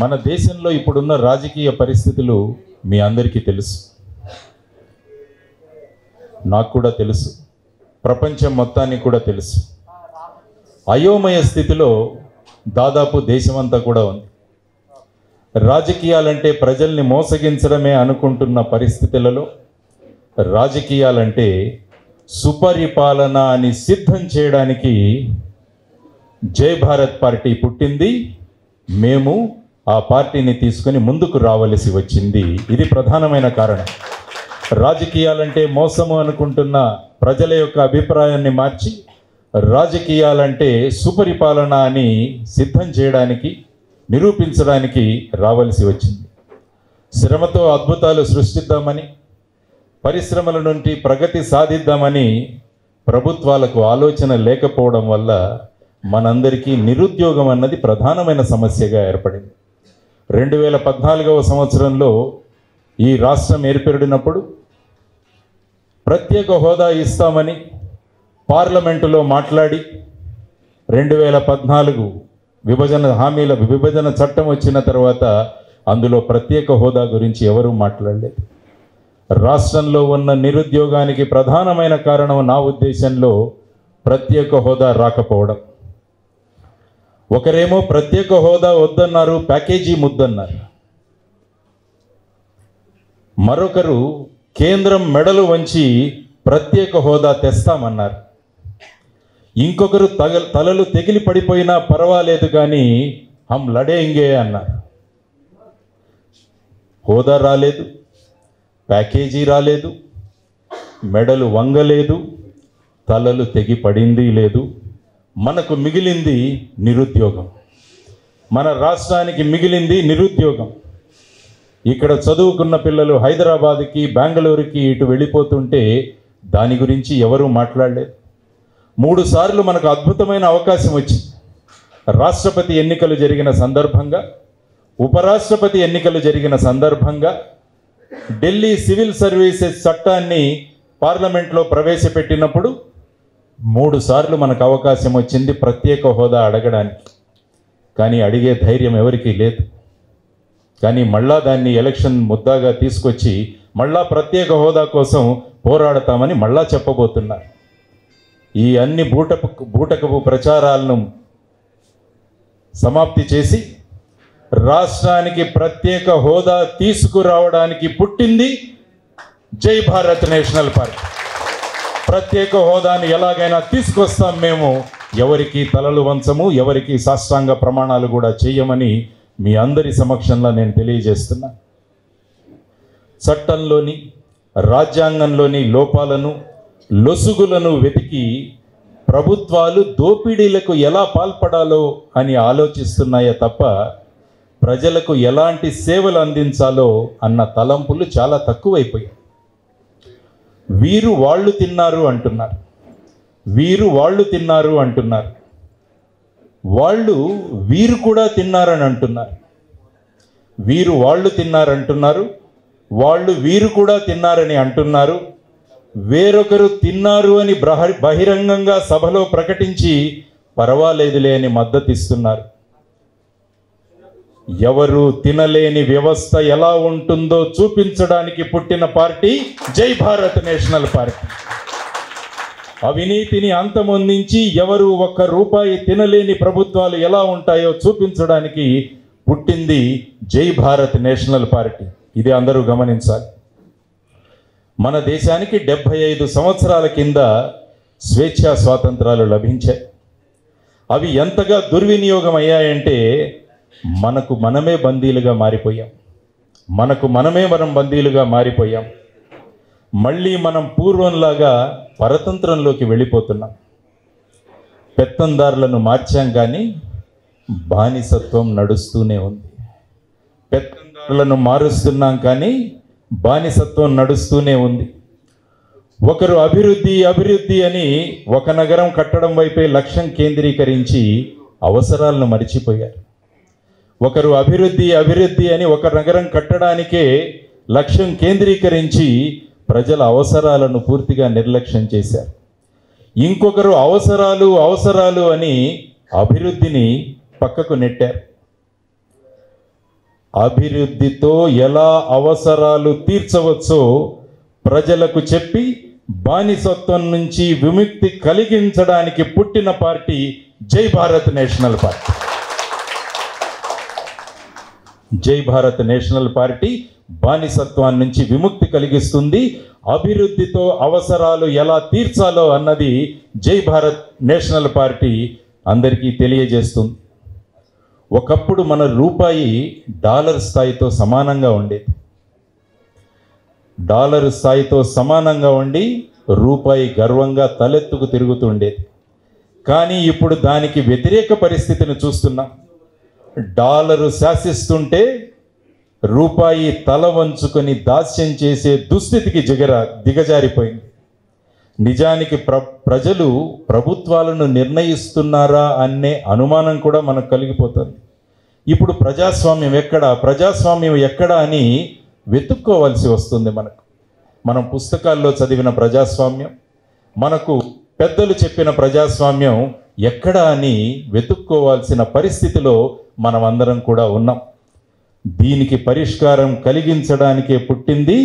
మన దేశంలో ఇప్పుడున్న రాజకీయ పరిస్థితులు మీ అందరికీ తెలుసు, నాకు కూడా తెలుసు, ప్రపంచం మొత్తానికి కూడా తెలుసు. అయోమయ స్థితిలో దాదాపు దేశమంతా కూడా ఉంది. రాజకీయాలంటే ప్రజల్ని మోసగించడమే అనుకుంటున్న పరిస్థితులలో రాజకీయాలంటే సుపరిపాలన అని సిద్ధం చేయడానికి జై భారత్ పార్టీ పుట్టింది. మేము ఆ పార్టీని తీసుకొని ముందుకు రావలసి వచ్చింది. ఇది ప్రధానమైన కారణం. రాజకీయాలంటే మోసము అనుకుంటున్న ప్రజల యొక్క అభిప్రాయాన్ని మార్చి రాజకీయాలంటే సుపరిపాలన అని సిద్ధం చేయడానికి, నిరూపించడానికి రావలసి వచ్చింది. శ్రమతో అద్భుతాలు సృష్టిద్దామని, పరిశ్రమల నుండి ప్రగతి సాధిద్దామని ప్రభుత్వాలకు ఆలోచన లేకపోవడం వల్ల మనందరికీ నిరుద్యోగం అన్నది ప్రధానమైన సమస్యగా ఏర్పడింది. 2014వ సంవత్సరంలో ఈ రాష్ట్రం ఏర్పడినప్పుడు ప్రత్యేక హోదా ఇస్తామని పార్లమెంటులో మాట్లాడి 2014 విభజన చట్టం వచ్చిన తర్వాత అందులో ప్రత్యేక హోదా గురించి ఎవరూ మాట్లాడలేదు. రాష్ట్రంలో ఉన్న నిరుద్యోగానికి ప్రధానమైన కారణం నా ఉద్దేశంలో ప్రత్యేక హోదా రాకపోవడం. ఒకరేమో ప్రత్యేక హోదా వద్దన్నారు, ప్యాకేజీ ముద్దన్నారు. మరొకరు కేంద్రం మెడలు వంచి ప్రత్యేక హోదా తెస్తామన్నారు. ఇంకొకరు తలలు తెగిలి పడిపోయినా పర్వాలేదు కానీ హమ్ లడేంగే అన్నారు. హోదా రాలేదు, ప్యాకేజీ రాలేదు, మెడలు వంగలేదు, తలలు తెగి పడింది లేదు. మనకు మిగిలింది నిరుద్యోగం. మన రాష్ట్రానికి మిగిలింది నిరుద్యోగం. ఇక్కడ చదువుకున్న పిల్లలు హైదరాబాద్కి, బెంగళూరుకి ఇటు వెళ్ళిపోతుంటే దాని గురించి ఎవరూ మాట్లాడలేదు. 3 సార్లు మనకు అద్భుతమైన అవకాశం వచ్చింది. రాష్ట్రపతి ఎన్నికలు జరిగిన సందర్భంగా, ఉపరాష్ట్రపతి ఎన్నికలు జరిగిన సందర్భంగా ఢిల్లీ సివిల్ సర్వీసెస్ చట్టాన్ని పార్లమెంట్లో ప్రవేశపెట్టినప్పుడు 3 సార్లు మనకు అవకాశం వచ్చింది ప్రత్యేక హోదా అడగడానికి. కానీ అడిగే ధైర్యం ఎవరికీ లేదు. కానీ మళ్ళా దాన్ని ఎలక్షన్ ముద్దాగా తీసుకొచ్చి మళ్ళా ప్రత్యేక హోదా కోసం పోరాడతామని మళ్ళా చెప్పబోతున్నారు. ఈ అన్ని బూటకపు ప్రచారాలను సమాప్తి చేసి రాష్ట్రానికి ప్రత్యేక హోదా తీసుకురావడానికి పుట్టింది జై భారత్ నేషనల్ పార్టీ. ప్రత్యేక హోదాని ఎలాగైనా తీసుకొస్తాం మేము. ఎవరికి తలలు వంచము, ఎవరికి సాష్టాంగ ప్రమాణాలు కూడా చేయమని మీ అందరి సమక్షంలో నేను తెలియజేస్తున్నా. చట్టంలోని, రాజ్యాంగంలోని లోపాలను, లొసుగులను వెతికి ప్రభుత్వాలు దోపిడీలకు ఎలా పాల్పడాలో అని ఆలోచిస్తున్నాయే తప్ప ప్రజలకు ఎలాంటి సేవలు అందించాలో అన్న తలంపులు చాలా తక్కువైపోయాయి. వీరు వాళ్ళు తిన్నారు అంటున్నారు, వీరు వాళ్ళు తిన్నారు అంటున్నారు, వాళ్ళు వీరు కూడా తిన్నారని అంటున్నారు. వీరు వాళ్ళు తిన్నారంటున్నారు, వాళ్ళు వీరు కూడా తిన్నారని అంటున్నారు. వేరొకరు తిన్నారు అని బహిరంగంగా సభలో ప్రకటించి పర్వాలేదులే అని మద్దతిస్తున్నారు. ఎవరు తినలేని వ్యవస్థ ఎలా ఉంటుందో చూపించడానికి పుట్టిన పార్టీ జై భారత్ నేషనల్ పార్టీ. అవినీతిని అంతమొందించి ఎవరు ₹1 తినలేని ప్రభుత్వాలు ఎలా ఉంటాయో చూపించడానికి పుట్టింది జై భారత్ నేషనల్ పార్టీ. ఇది అందరూ గమనించాలి. మన దేశానికి 75 సంవత్సరాల కింద స్వేచ్ఛా స్వాతంత్రాలు లభించాయి. అవి ఎంతగా దుర్వినియోగం అయ్యాయంటే మనకు మనమే బందీలుగా మారిపోయాం. మనం బందీలుగా మారిపోయాం. మళ్ళీ మనం పూర్వంలాగా పరతంత్రంలోకి వెళ్ళిపోతున్నాం. పెత్తందారులను మార్చాం కానీ బానిసత్వం నడుస్తూనే ఉంది. పెత్తందారులను మారుస్తున్నాం కానీ బానిసత్వం నడుస్తూనే ఉంది. ఒకరు అభివృద్ధి అని ఒక నగరం కట్టడం వైపే లక్ష్యం కేంద్రీకరించి అవసరాలను మరిచిపోయారు. ఒకరు అభివృద్ధి అని ఒక నగరం కట్టడానికే లక్ష్యం కేంద్రీకరించి ప్రజల అవసరాలను పూర్తిగా నిర్లక్ష్యం చేశారు. ఇంకొకరు అవసరాలు అని అభివృద్ధిని పక్కకు నెట్టారు. అభివృద్ధితో ఎలా అవసరాలు తీర్చవచ్చో ప్రజలకు చెప్పి బానిసత్వం నుంచి విముక్తి కలిగించడానికి పుట్టిన పార్టీ జై భారత్ నేషనల్ పార్టీ. జై భారత్ నేషనల్ పార్టీ బానిసత్వాన్ని నుంచి విముక్తి కలిగిస్తుంది. అభివృద్ధితో అవసరాలు ఎలా తీర్చాలో అన్నది జై భారత్ నేషనల్ పార్టీ అందరికీ తెలియజేస్తుంది. ఒకప్పుడు మన రూపాయి డాలర్ స్థాయితో సమానంగా ఉండేది. డాలర్ స్థాయితో సమానంగా ఉండి రూపాయి గర్వంగా తలెత్తుకు తిరుగుతూ ఉండేది. కానీ ఇప్పుడు దానికి వ్యతిరేక పరిస్థితిని చూస్తున్నాం. డాలరు శాసిస్తుంటే రూపాయి తల వంచుకొని దాస్యం చేసే దుస్థితికి దిగజారిపోయింది. నిజానికి ప్రజలు ప్రభుత్వాలను నిర్ణయిస్తున్నారా అనే అనుమానం కూడా మనకు కలిగిపోతుంది. ఇప్పుడు ప్రజాస్వామ్యం ఎక్కడ అని వెతుక్కోవాల్సి వస్తుంది. మనం పుస్తకాల్లో చదివిన ప్రజాస్వామ్యం, మనకు పెద్దలు చెప్పిన ప్రజాస్వామ్యం ఎక్కడ అని వెతుక్కోవాల్సిన పరిస్థితిలో మనమందరం కూడా ఉన్నాం. దీనికి పరిష్కారం కలిగించడానికే పుట్టింది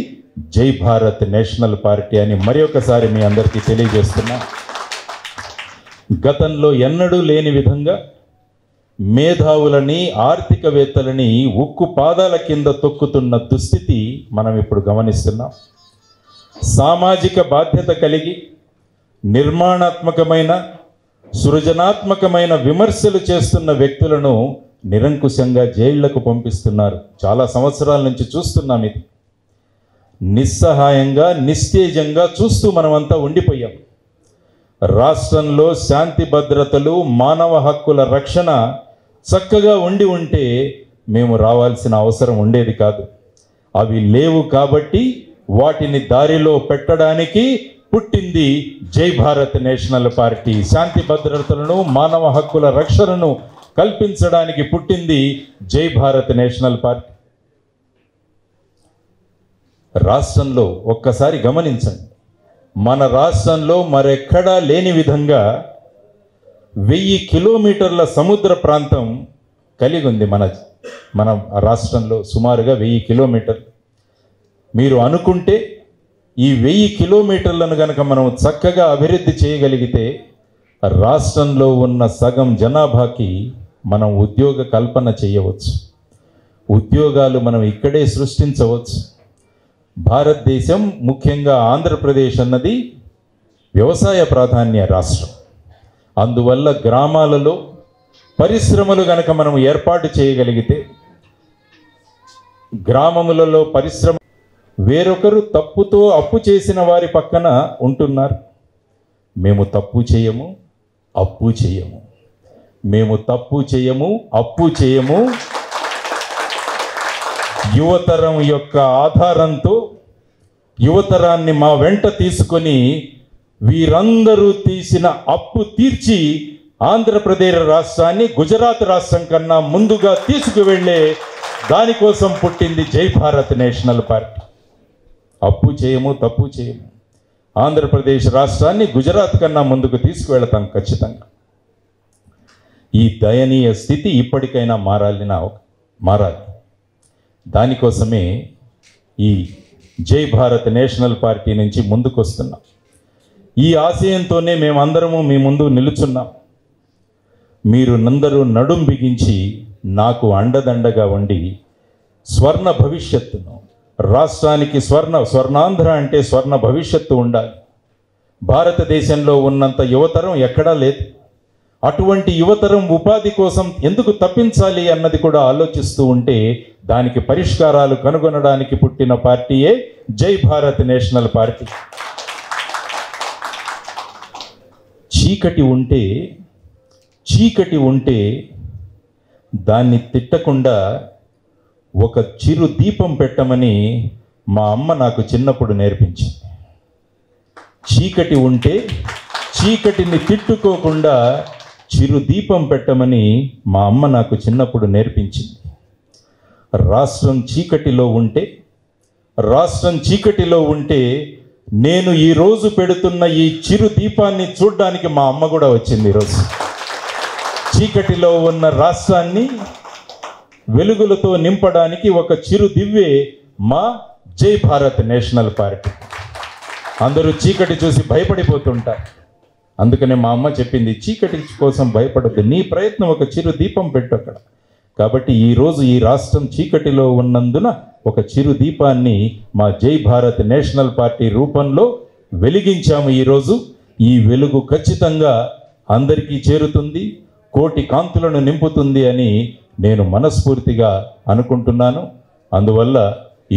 జై భారత్ నేషనల్ పార్టీ అని మరొకసారి మీ అందరికీ తెలియజేస్తున్నా. గతంలో ఎన్నడూ లేని విధంగా మేధావులని, ఆర్థికవేత్తలని ఉక్కు పాదాల కింద తొక్కుతున్న దుస్థితి మనం ఇప్పుడు గమనిస్తున్నాం. సామాజిక బాధ్యత కలిగి నిర్మాణాత్మకమైన, సృజనాత్మకమైన విమర్శలు చేస్తున్న వ్యక్తులను నిరంకుశంగా జైళ్లకు పంపిస్తున్నారు. చాలా సంవత్సరాల నుంచి చూస్తున్నాం. ఇది నిస్సహాయంగా, నిస్తేజంగా చూస్తూ మనమంతా ఉండిపోయాం. రాష్ట్రంలో శాంతి భద్రతలు, మానవ హక్కుల రక్షణ చక్కగా ఉంటే మేము రావాల్సిన అవసరం ఉండేది కాదు. అవి లేవు కాబట్టి వాటిని దారిలో పెట్టడానికి పుట్టింది జై భారత్ నేషనల్ పార్టీ. శాంతి భద్రతలను, మానవ హక్కుల రక్షణను కల్పించడానికి పుట్టింది జై భారత్ నేషనల్ పార్టీ. రాష్ట్రంలో ఒక్కసారి గమనించండి, మన రాష్ట్రంలో మరెక్కడా లేని విధంగా 1000 కిలోమీటర్ల సముద్ర ప్రాంతం కలిగి ఉంది. మన రాష్ట్రంలో సుమారుగా 1000 కిలోమీటర్లు. మీరు అనుకుంటే ఈ 1000 కిలోమీటర్లను కనుక మనం చక్కగా అభివృద్ధి చేయగలిగితే రాష్ట్రంలో ఉన్న సగం జనాభాకి మనం ఉద్యోగ కల్పన చేయవచ్చు. ఉద్యోగాలు మనం ఇక్కడే సృష్టించవచ్చు. భారతదేశం, ముఖ్యంగా ఆంధ్రప్రదేశ్ అన్నది వ్యవసాయ ప్రాధాన్య రాష్ట్రం. అందువల్ల గ్రామాలలో పరిశ్రమలు గనక మనం ఏర్పాటు చేయగలిగితే, గ్రామములలో పరిశ్రమ, వేరొకరు తప్పుతో అప్పు చేసిన వారి పక్కన ఉంటున్నారు. మేము తప్పు చేయము, అప్పు చేయము. మేము తప్పు చేయము, అప్పు చేయము. యువతరం యొక్క ఆధారంతో యువతరాన్ని మా వెంట తీసుకొని వీరందరూ తీసిన అప్పు తీర్చి ఆంధ్రప్రదేశ్ రాష్ట్రాన్ని గుజరాత్ రాష్ట్రం కన్నా ముందుగా తీసుకువెళ్ళే దానికోసం పుట్టింది జై భారత్ నేషనల్ పార్టీ. అప్పు చేయము, తప్పు చేయము. ఆంధ్రప్రదేశ్ రాష్ట్రాన్ని గుజరాత్ కన్నా ముందుకు తీసుకువెళతాం ఖచ్చితంగా. ఈ దయనీయ స్థితి ఇప్పటికైనా మారాలి. దానికోసమే ఈ జై భారత్ నేషనల్ పార్టీ నుంచి ముందుకు వస్తున్నాం. ఈ ఆశయంతోనే మేమందరము మీ ముందు నిలుచున్నాం. మీరు నందరూ నడుం బిగించి నాకు అండదండగా ఉండి స్వర్ణ భవిష్యత్తును, రాష్ట్రానికి స్వర్ణాంధ్ర అంటే స్వర్ణ భవిష్యత్తు ఉండాలి. భారతదేశంలో ఉన్నంత యువతరం ఎక్కడా లేదు. అటువంటి యువతరం ఉపాధి కోసం ఎందుకు తప్పించాలి అన్నది కూడా ఆలోచిస్తూ ఉంటే దానికి పరిష్కారాలు కనుగొనడానికి పుట్టిన పార్టీయే జై భారత్ నేషనల్ పార్టీ. చీకటి ఉంటే దాన్ని తిట్టకుండా ఒక చిరు దీపం పెట్టమని మా అమ్మ నాకు చిన్నప్పుడు నేర్పించింది. చీకటి ఉంటే చీకటిని తిట్టుకోకుండా చిరు దీపం పెట్టమని మా అమ్మ నాకు చిన్నప్పుడు నేర్పించింది. రాష్ట్రం చీకటిలో ఉంటే నేను ఈరోజు పెడుతున్న ఈ చిరు దీపాన్ని చూడ్డానికి మా అమ్మ కూడా వచ్చింది. ఈరోజు చీకటిలో ఉన్న రాష్ట్రాన్ని వెలుగులతో నింపడానికి ఒక చిరు దివ్వే మా జై భారత్ నేషనల్ పార్టీ. అందరూ చీకటి చూసి భయపడిపోతుంటారు. అందుకనే మా అమ్మ చెప్పింది, చీకటి కోసం భయపడద్దు, నీ ప్రయత్నం ఒక చిరు దీపం పెట్టు అక్కడ. కాబట్టి ఈరోజు ఈ రాష్ట్రం చీకటిలో ఉన్నందున ఒక చిరు దీపాన్ని మా జై భారత్ నేషనల్ పార్టీ రూపంలో వెలిగించాము. ఈరోజు ఈ వెలుగు ఖచ్చితంగా అందరికీ చేరుతుంది, కోటి కాంతులను నింపుతుంది అని నేను మనస్ఫూర్తిగా అనుకుంటున్నాను. అందువల్ల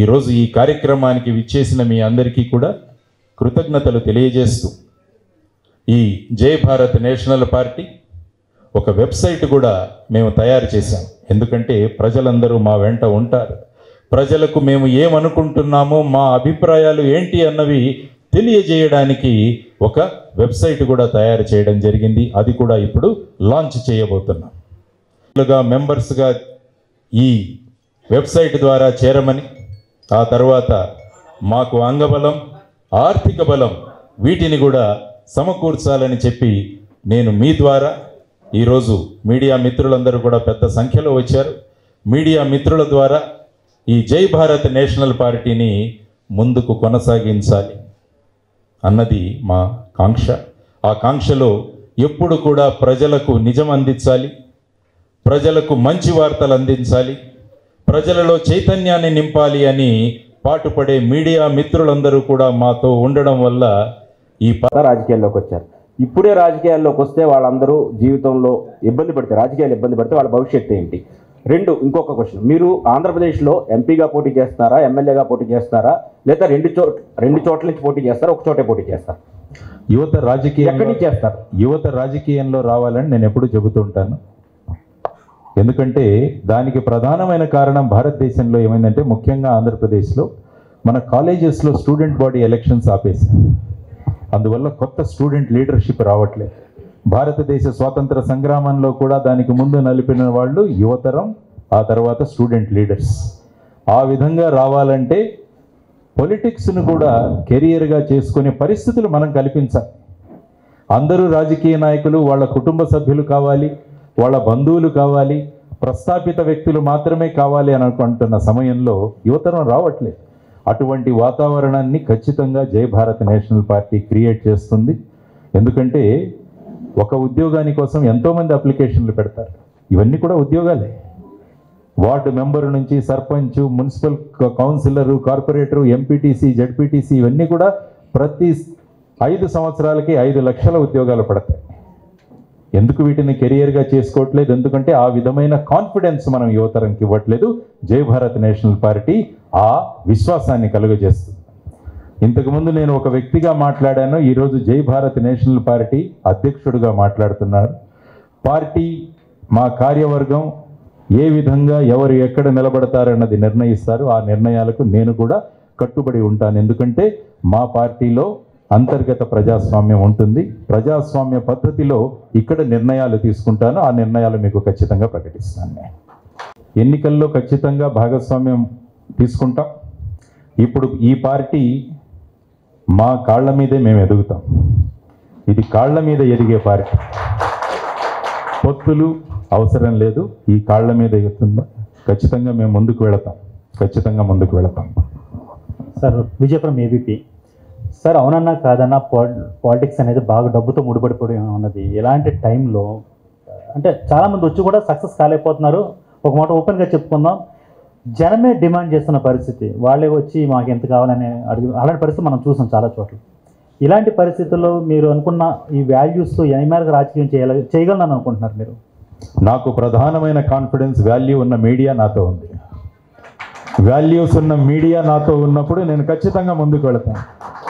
ఈరోజు ఈ కార్యక్రమానికి విచ్చేసిన మీ అందరికీ కూడా కృతజ్ఞతలు తెలియజేస్తూ, ఈ జై భారత్ నేషనల్ పార్టీ ఒక వెబ్సైట్ కూడా మేము తయారు చేశాం. ఎందుకంటే ప్రజలందరూ మా వెంట ఉంటారు. ప్రజలకు మేము ఏమనుకుంటున్నామో, మా అభిప్రాయాలు ఏంటి అన్నవి తెలియజేయడానికి ఒక వెబ్సైట్ కూడా తయారు చేయడం జరిగింది. అది కూడా ఇప్పుడు లాంచ్ చేయబోతున్నాం. మెంబర్స్గా ఈ వెబ్సైట్ ద్వారా చేరమని, ఆ తర్వాత మాకు అంగబలం, ఆర్థిక బలం వీటిని కూడా సమకూర్చాలని చెప్పి నేను మీ ద్వారా ఈరోజు మీడియా మిత్రులందరూ కూడా పెద్ద సంఖ్యలో వచ్చారు. మీడియా మిత్రుల ద్వారా ఈ జై భారత్ నేషనల్ పార్టీని ముందుకు కొనసాగించాలి అన్నది మా కాంక్ష. ఆ కాంక్షలో ఎప్పుడు కూడా ప్రజలకు నిజం అందించాలి, ప్రజలకు మంచి వార్తలు అందించాలి, ప్రజలలో చైతన్యాన్ని నింపాలి అని పాటుపడే మీడియా మిత్రులందరూ కూడా మాతో ఉండడం వల్ల ఈ రాజకీయాల్లోకి వచ్చారు. ఇప్పుడే రాజకీయాల్లోకి వస్తే వాళ్ళందరూ జీవితంలో ఇబ్బంది పడితే, రాజకీయాలు ఇబ్బంది పడితే వాళ్ళ భవిష్యత్తు ఏంటి? రెండు, ఇంకొక క్వశ్చన్, మీరు ఆంధ్రప్రదేశ్లో ఎంపీగా పోటీ చేస్తారా, ఎమ్మెల్యేగా పోటీ చేస్తారా, లేదా రెండు చోట్ల నుంచి పోటీ చేస్తారా, ఒక చోటే పోటీ చేస్తారా? యువత రాజకీయం ఎక్కడి నుంచి చేస్తారు? యువత రాజకీయంలో రావాలని నేను ఎప్పుడు చెబుతూ ఉంటాను. ఎందుకంటే దానికి ప్రధానమైన కారణం భారతదేశంలో ఏమైందంటే, ముఖ్యంగా ఆంధ్రప్రదేశ్లో మన కాలేజెస్లో స్టూడెంట్ బాడీ ఎలక్షన్స్ ఆపేశారు. అందువల్ల కొత్త స్టూడెంట్ లీడర్షిప్ రావట్లేదు. భారతదేశ స్వాతంత్ర సంగ్రామంలో కూడా దానికి ముందు నలిపిన వాళ్ళు యువతరం, ఆ తర్వాత స్టూడెంట్ లీడర్స్. ఆ విధంగా రావాలంటే పొలిటిక్స్ను కూడా కెరియర్గా చేసుకునే పరిస్థితులు మనం కల్పించాలి. అందరూ రాజకీయ నాయకులు వాళ్ళ కుటుంబ సభ్యులు కావాలి, వాళ్ళ బంధువులు కావాలి, ప్రస్థాపిత వ్యక్తులు మాత్రమే కావాలి అని అనుకుంటున్న సమయంలో యువతరం రావట్లేదు. అటువంటి వాతావరణాన్ని ఖచ్చితంగా జై భారత్ నేషనల్ పార్టీ క్రియేట్ చేస్తుంది. ఎందుకంటే ఒక ఉద్యోగాని కోసం ఎంతోమంది అప్లికేషన్లు పెడతారు. ఇవన్నీ కూడా ఉద్యోగాలే. వార్డు మెంబరు నుంచి sarpanch, municipal councillor, corporator, MPTC, ZPTC ఇవన్నీ కూడా ప్రతి 5 సంవత్సరాలకి 5 లక్షల ఉద్యోగాలు పడతాయి. ఎందుకు వీటిని కెరియర్గా చేసుకోవట్లేదు? ఎందుకంటే ఆ విధమైన కాన్ఫిడెన్స్ మనం యువతరంకి ఇవ్వట్లేదు. జై భారత్ నేషనల్ పార్టీ ఆ విశ్వాసాన్ని కలుగజేస్తుంది. ఇంతకుముందు నేను ఒక వ్యక్తిగా మాట్లాడాను, ఈరోజు జై భారత్ నేషనల్ పార్టీ అధ్యక్షుడిగా మాట్లాడుతున్నారు. పార్టీ, మా కార్యవర్గం ఏ విధంగా ఎవరు ఎక్కడ నిలబడతారన్నది నిర్ణయిస్తారు. ఆ నిర్ణయాలకు నేను కూడా కట్టుబడి ఉంటాను. ఎందుకంటే మా పార్టీలో అంతర్గత ప్రజాస్వామ్యం ఉంటుంది. ప్రజాస్వామ్య పద్ధతిలో ఇక్కడ నిర్ణయాలు తీసుకుంటాను. ఆ నిర్ణయాలు మీకు ఖచ్చితంగా ప్రకటిస్తాను. నేను ఎన్నికల్లో ఖచ్చితంగా భాగస్వామ్యం తీసుకుంటాం. ఇప్పుడు ఈ పార్టీ మా కాళ్ళ మీదే మేము ఎదుగుతాం. ఇది కాళ్ళ మీద ఎదిగే పార్టీ. పొత్తులు అవసరం లేదు. ఈ కాళ్ళ మీద ఎగుతుందో ఖచ్చితంగా మేము ముందుకు వెళతాం. ఖచ్చితంగా ముందుకు వెళతాం. సార్, విజయపురం ఏబీపీ సార్, అవునన్నా కాదన్నా పాలిటిక్స్ అనేది బాగా డబ్బుతో ముడిపడిపోయి ఉన్నది. ఇలాంటి టైంలో అంటే చాలామంది వచ్చి కూడా సక్సెస్ కాలేకపోతున్నారు. ఒక మాట ఓపెన్గా చెప్పుకుందాం, జనమే డిమాండ్ చేస్తున్న పరిస్థితి. వాళ్ళే వచ్చి మాకు ఎంత కావాలని అలాంటి పరిస్థితి మనం చూసాం చాలా చోట్ల. ఇలాంటి పరిస్థితుల్లో మీరు అనుకున్న ఈ వాల్యూస్తో ఏ మేరకు రాజకీయం చేయగలనని అనుకుంటున్నారు మీరు? నాకు ప్రధానమైన కాన్ఫిడెన్స్, వాల్యూ ఉన్న మీడియా నాతో ఉంది. వాల్యూస్ ఉన్న మీడియా నాతో ఉన్నప్పుడు నేను ఖచ్చితంగా ముందుకు వెళతాను.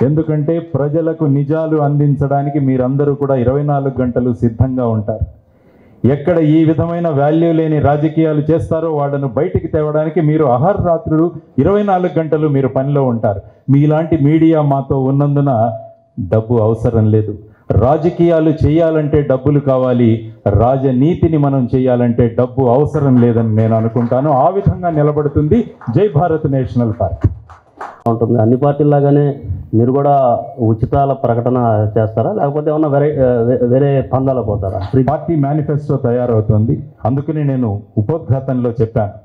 ఎందుకంటే ప్రజలకు నిజాలు అందించడానికి మీరందరూ కూడా 24 గంటలు సిద్ధంగా ఉంటారు. ఎక్కడ ఈ విధమైన వాల్యూ లేని రాజకీయాలు చేస్తారో వాళ్ళను బయటికి తేవడానికి మీరు అహర్రాత్రులు 24 గంటలు మీరు పనిలో ఉంటారు. మీలాంటి మీడియా మాతో ఉన్నందున డబ్బు అవసరం లేదు. రాజకీయాలు చేయాలంటే డబ్బులు కావాలి, రాజనీతిని మనం చేయాలంటే డబ్బు అవసరం లేదని నేను అనుకుంటాను. ఆ విధంగా నిలబడుతుంది జై భారత్ నేషనల్ పార్టీ. ఉంటుంది అన్ని పార్టీలాగానే మీరు కూడా ఉచితాల ప్రకటన చేస్తారా, లేకపోతే ఏమన్నా వేరే పందాలు పోతారా? పార్టీ మేనిఫెస్టో తయారవుతుంది. అందుకని నేను ఉపోద్ఘాతంలో చెప్పాను,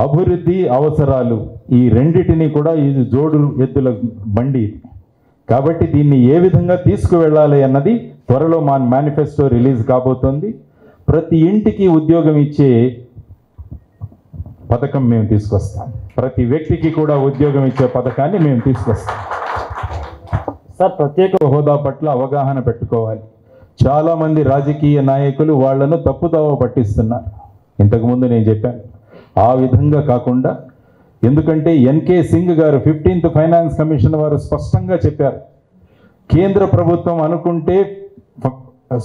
అభివృద్ధి అవసరాలు ఈ రెండిటిని కూడా ఇది జోడు ఎద్దుల బండి కాబట్టి దీన్ని ఏ విధంగా తీసుకువెళ్ళాలి అన్నది త్వరలో మా మేనిఫెస్టో రిలీజ్ కాబోతోంది. ప్రతి ఇంటికి ఉద్యోగం ఇచ్చే పథకం మేము తీసుకొస్తాం. ప్రతి వ్యక్తికి కూడా ఉద్యోగం ఇచ్చే పథకాన్ని మేము తీసుకొస్తాం. సార్ ప్రత్యేక హోదా పట్ల అవగాహన పెట్టుకోవాలి. చాలామంది రాజకీయ నాయకులు వాళ్లను తప్పుదోవ పట్టిస్తున్నారు. ఇంతకుముందు నేను చెప్పాను, ఆ విధంగా కాకుండా, ఎందుకంటే ఎన్కే సింగ్ గారు 15th ఫైనాన్స్ కమిషన్ వారు స్పష్టంగా చెప్పారు, కేంద్ర ప్రభుత్వం అనుకుంటే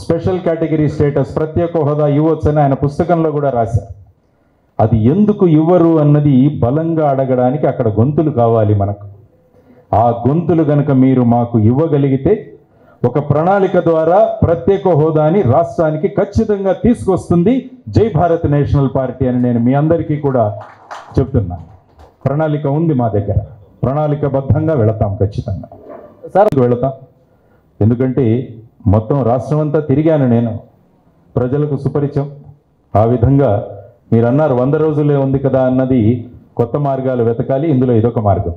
స్పెషల్ కేటగిరీ స్టేటస్ ప్రత్యేక హోదా ఇవ్వచ్చని ఆయన పుస్తకంలో కూడా రాశారు. అది ఎందుకు ఇవ్వరు అన్నది బలంగా అడగడానికి అక్కడ గొంతులు కావాలి మనకు. ఆ గొంతులు గనక మీరు మాకు ఇవ్వగలిగితే ఒక ప్రణాళిక ద్వారా ప్రత్యేక హోదాని రాష్ట్రానికి ఖచ్చితంగా తీసుకొస్తుంది జై భారత్ నేషనల్ పార్టీ అని నేను మీ అందరికీ కూడా చెప్తున్నా. ప్రణాళిక ఉంది మా దగ్గర, ప్రణాళికబద్ధంగా వెళతాం, ఖచ్చితంగా సార్ వెళతాం. ఎందుకంటే మొత్తం రాష్ట్రం అంతా తిరిగాను నేను, ప్రజలకు సుపరిచయం. ఆ విధంగా మీరు అన్నారు 100 రోజులే ఉంది కదా అన్నది, కొత్త మార్గాలు వెతకాలి, ఇందులో ఇదొక మార్గం.